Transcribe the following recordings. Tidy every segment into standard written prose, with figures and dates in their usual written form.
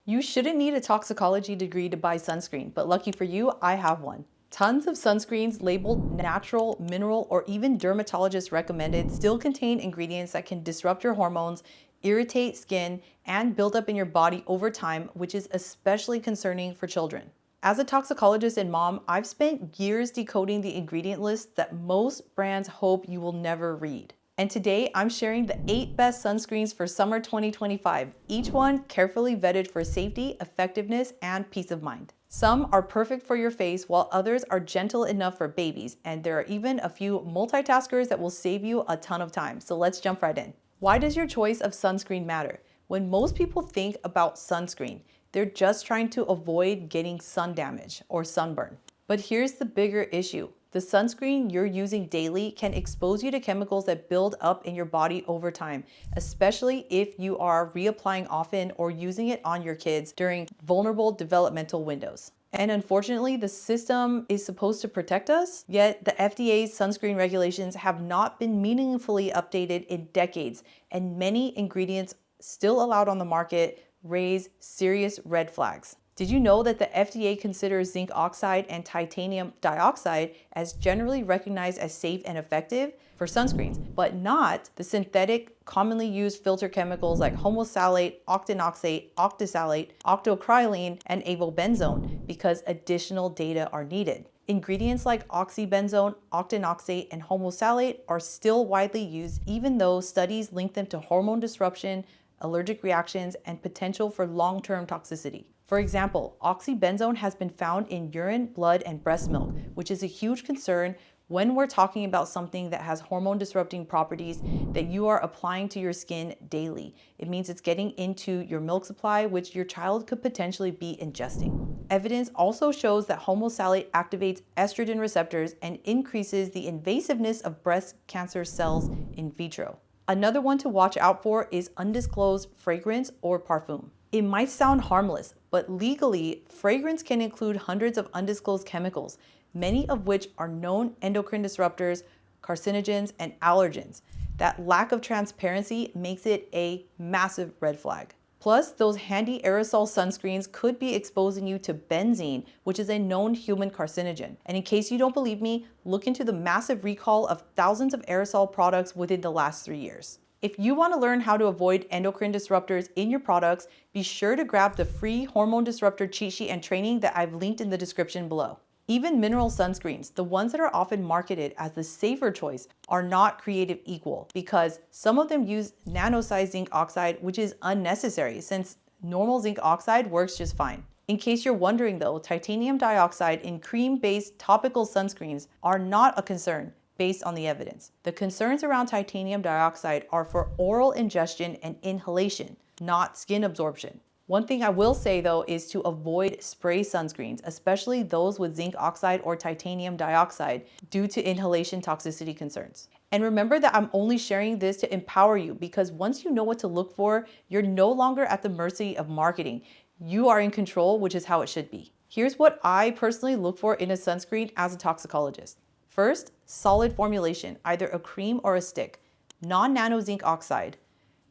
You shouldn't need a toxicology degree to buy sunscreen, but lucky for you, I have one. Tons of sunscreens labeled natural, mineral, or even dermatologist recommended still contain ingredients that can disrupt your hormones, irritate skin, and build up in your body over time, which is especially concerning for children. As a toxicologist and mom, I've spent years decoding the ingredient lists that most brands hope you will never read. And today I'm sharing the 8 best sunscreens for summer 2025, each one carefully vetted for safety, effectiveness, and peace of mind. Some are perfect for your face, while others are gentle enough for babies, and there are even a few multitaskers that will save you a ton of time. So let's jump right in. Why does your choice of sunscreen matter? When most people think about sunscreen, they're just trying to avoid getting sun damage or sunburn. But here's the bigger issue. The sunscreen you're using daily can expose you to chemicals that build up in your body over time, especially if you are reapplying often or using it on your kids during vulnerable developmental windows. And unfortunately, the system is supposed to protect us, yet the FDA's sunscreen regulations have not been meaningfully updated in decades, and many ingredients still allowed on the market raise serious red flags. Did you know that the FDA considers zinc oxide and titanium dioxide as generally recognized as safe and effective for sunscreens, but not the synthetic commonly used filter chemicals like homosalate, octinoxate, octisalate, octocrylene, and avobenzone because additional data are needed. Ingredients like oxybenzone, octinoxate, and homosalate are still widely used even though studies link them to hormone disruption, allergic reactions, and potential for long-term toxicity. For example, oxybenzone has been found in urine, blood, and breast milk, which is a huge concern when we're talking about something that has hormone disrupting properties that you are applying to your skin daily. It means it's getting into your milk supply, which your child could potentially be ingesting. Evidence also shows that homosalate activates estrogen receptors and increases the invasiveness of breast cancer cells in vitro. Another one to watch out for is undisclosed fragrance or parfum. It might sound harmless, but legally, fragrance can include hundreds of undisclosed chemicals, many of which are known endocrine disruptors, carcinogens, and allergens. That lack of transparency makes it a massive red flag. Plus, those handy aerosol sunscreens could be exposing you to benzene, which is a known human carcinogen. And in case you don't believe me, look into the massive recall of thousands of aerosol products within the last 3 years. If you want to learn how to avoid endocrine disruptors in your products, be sure to grab the free hormone disruptor cheat sheet and training that I've linked in the description below. Even mineral sunscreens, the ones that are often marketed as the safer choice, are not created equal because some of them use nano-sized zinc oxide, which is unnecessary since normal zinc oxide works just fine. In case you're wondering though, titanium dioxide in cream-based topical sunscreens are not a concern based on the evidence. The concerns around titanium dioxide are for oral ingestion and inhalation, not skin absorption. One thing I will say though is to avoid spray sunscreens, especially those with zinc oxide or titanium dioxide due to inhalation toxicity concerns. And remember that I'm only sharing this to empower you because once you know what to look for, you're no longer at the mercy of marketing. You are in control, which is how it should be. Here's what I personally look for in a sunscreen as a toxicologist. First, solid formulation, either a cream or a stick, non-nano zinc oxide,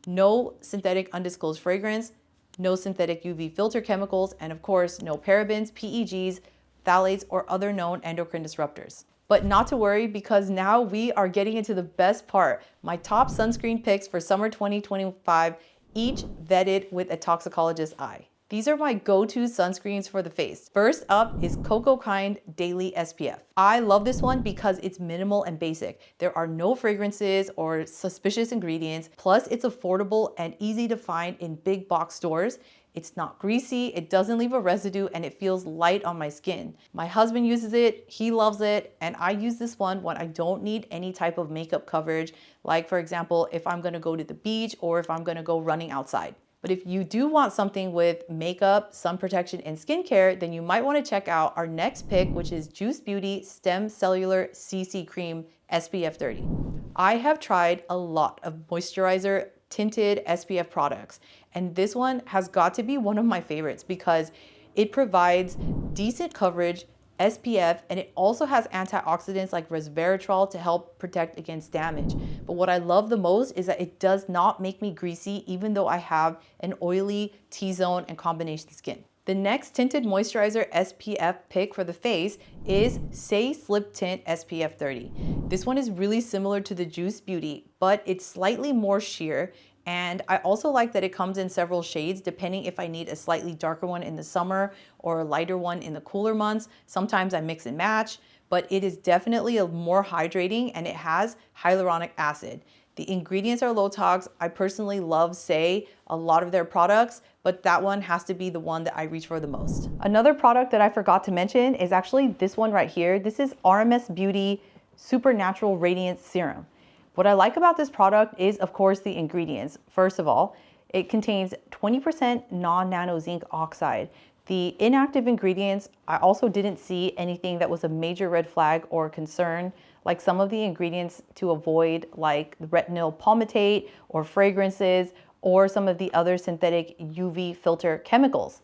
no synthetic undisclosed fragrance, no synthetic UV filter chemicals, and of course, no parabens, PEGs, phthalates, or other known endocrine disruptors. But not to worry because now we are getting into the best part, my top sunscreen picks for summer 2025, each vetted with a toxicologist's eye. These are my go-to sunscreens for the face. First up is Coco Kind Daily SPF. I love this one because it's minimal and basic. There are no fragrances or suspicious ingredients, plus it's affordable and easy to find in big box stores. It's not greasy, it doesn't leave a residue, and it feels light on my skin. My husband uses it, he loves it, and I use this one when I don't need any type of makeup coverage, like for example, if I'm gonna go to the beach or if I'm gonna go running outside. But if you do want something with makeup, sun protection, and skincare, then you might want to check out our next pick, which is Juice Beauty Stem Cellular CC Cream SPF 30. I have tried a lot of moisturizer tinted SPF products, and this one has got to be one of my favorites because it provides decent coverage, SPF, and it also has antioxidants like resveratrol to help protect against damage. But what I love the most is that it does not make me greasy even though I have an oily T-zone and combination skin. The next tinted moisturizer SPF pick for the face is Say Slip Tint SPF 30. This one is really similar to the Juice Beauty, but it's slightly more sheer. And I also like that it comes in several shades depending if I need a slightly darker one in the summer or a lighter one in the cooler months. Sometimes I mix and match, but it is definitely a more hydrating and it has hyaluronic acid. The ingredients are low tox. I personally love Say, a lot of their products, but that one has to be the one that I reach for the most. Another product that I forgot to mention is actually this one right here. This is RMS Beauty Supernatural Radiance Serum. What I like about this product is, of course, the ingredients. First of all, it contains 20% non-nano zinc oxide. The inactive ingredients, I also didn't see anything that was a major red flag or concern, like some of the ingredients to avoid, like the retinol palmitate or fragrances, or some of the other synthetic UV filter chemicals.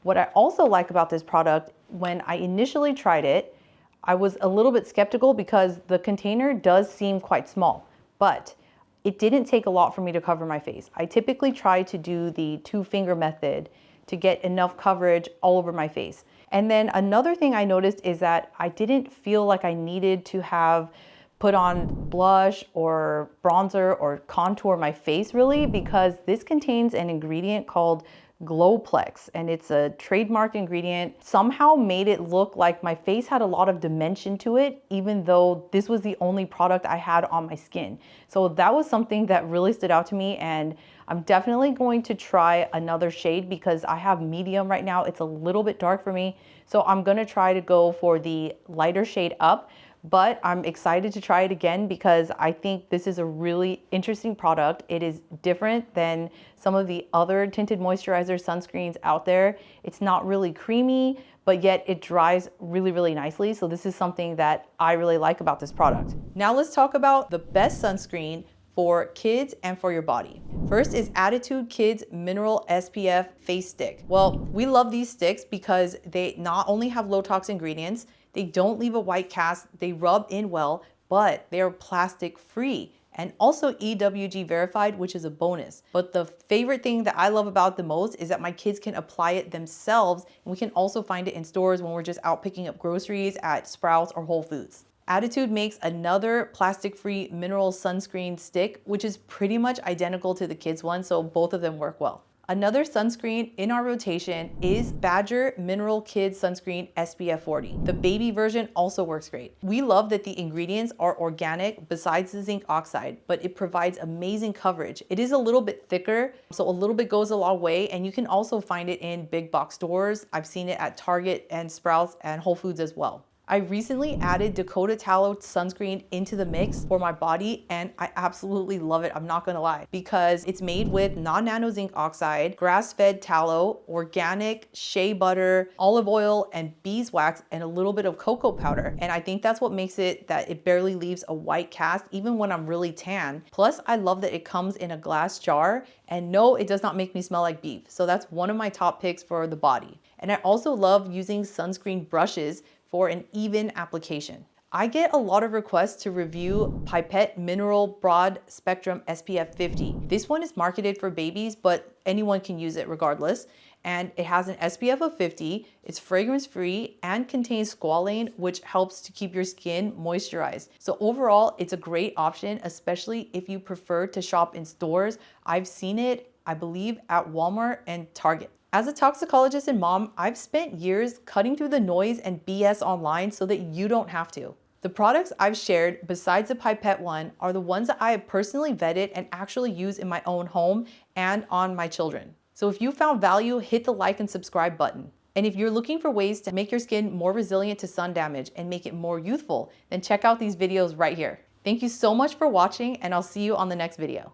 What I also like about this product, when I initially tried it, I was a little bit skeptical because the container does seem quite small, but it didn't take a lot for me to cover my face. I typically try to do the 2-finger method to get enough coverage all over my face. And then another thing I noticed is that I didn't feel like I needed to have put on blush or bronzer or contour my face really, because this contains an ingredient called Glowplex, and it's a trademarked ingredient. Somehow made it look like my face had a lot of dimension to it, even though this was the only product I had on my skin. So that was something that really stood out to me, and I'm definitely going to try another shade because I have medium right now. It's a little bit dark for me, so I'm gonna try to go for the lighter shade up. But I'm excited to try it again because I think this is a really interesting product. It is different than some of the other tinted moisturizer sunscreens out there. It's not really creamy, but yet it dries really, really nicely. So this is something that I really like about this product. Now let's talk about the best sunscreen for kids and for your body. First is Attitude Kids Mineral SPF Face Stick. Well, we love these sticks because they not only have low tox ingredients, they don't leave a white cast, they rub in well, but they are plastic free and also EWG verified, which is a bonus. But the favorite thing that I love about the most is that my kids can apply it themselves, and we can also find it in stores when we're just out picking up groceries at Sprouts or Whole Foods. Attitude makes another plastic-free mineral sunscreen stick, which is pretty much identical to the kids one, so both of them work well. Another sunscreen in our rotation is Badger Mineral Kids Sunscreen SPF 40. The baby version also works great. We love that the ingredients are organic besides the zinc oxide, but it provides amazing coverage. It is a little bit thicker, so a little bit goes a long way, and you can also find it in big box stores. I've seen it at Target and Sprouts and Whole Foods as well. I recently added Dakota Tallow sunscreen into the mix for my body, and I absolutely love it, I'm not gonna lie, because it's made with non-nano zinc oxide, grass-fed tallow, organic shea butter, olive oil, and beeswax, and a little bit of cocoa powder. And I think that's what makes it that it barely leaves a white cast, even when I'm really tan. Plus, I love that it comes in a glass jar, and no, it does not make me smell like beef. So that's one of my top picks for the body. And I also love using sunscreen brushes for an even application. I get a lot of requests to review Pipette Mineral Broad Spectrum SPF 50. This one is marketed for babies, but anyone can use it regardless. And it has an SPF of 50, it's fragrance free, and contains squalane, which helps to keep your skin moisturized. So overall, it's a great option, especially if you prefer to shop in stores. I've seen it, I believe, at Walmart and Target. As a toxicologist and mom, I've spent years cutting through the noise and BS online so that you don't have to. The products I've shared, besides the Pipette one, are the ones that I have personally vetted and actually use in my own home and on my children. So if you found value, hit the like and subscribe button. And if you're looking for ways to make your skin more resilient to sun damage and make it more youthful, then check out these videos right here. Thank you so much for watching, and I'll see you on the next video.